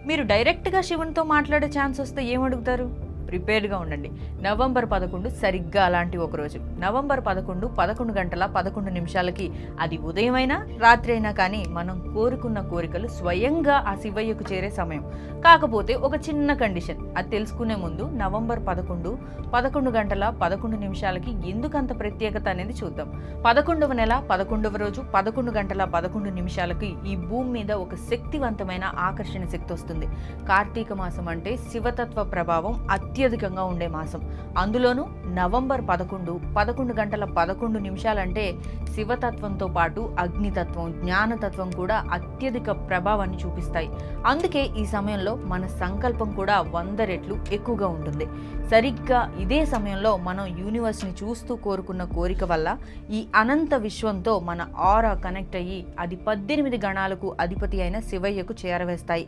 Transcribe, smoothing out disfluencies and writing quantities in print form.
మీరు డైరెక్ట్గా శివునితో మాట్లాడే ఛాన్స్ వస్తే ఏమడుగుతారు? ప్రిపేర్డ్గా ఉండండి. నవంబర్ 11 సరిగ్గా అలాంటి ఒకరోజు. నవంబర్ 11 11 గంటల 11 నిమిషాలకి, అది ఉదయమైనా రాత్రి అయినా కానీ మనం కోరుకున్న కోరికలు స్వయంగా ఆ శివయ్యకు చేరే సమయం. కాకపోతే ఒక చిన్న కండిషన్, అది తెలుసుకునే ముందు నవంబర్ 11 11 గంటల 11 నిమిషాలకి ఎందుకంత ప్రత్యేకత అనేది చూద్దాం. 11వ నెల 11వ రోజు 11 గంటల 11 నిమిషాలకి ఈ భూమి మీద ఒక శక్తివంతమైన ఆకర్షణ శక్తి వస్తుంది. కార్తీక మాసం అంటే శివతత్వ ప్రభావం అత్యధికంగా ఉండే మాసం. అందులోనూ నవంబర్ 11 11 గంటల 11 నిమిషాలంటే శివతత్వంతో పాటు అగ్నితత్వం, జ్ఞానతత్వం కూడా అత్యధిక ప్రభావాన్ని చూపిస్తాయి. అందుకే ఈ సమయంలో మన సంకల్పం కూడా 100 రెట్లు ఎక్కువగా ఉంటుంది. సరిగ్గా ఇదే సమయంలో మనం యూనివర్స్ని చూస్తూ కోరుకున్న కోరిక వల్ల ఈ అనంత విశ్వంతో మన ఆరా కనెక్ట్ అయ్యి అది 18 గణాలకు అధిపతి అయిన శివయ్యకు చేరవేస్తాయి.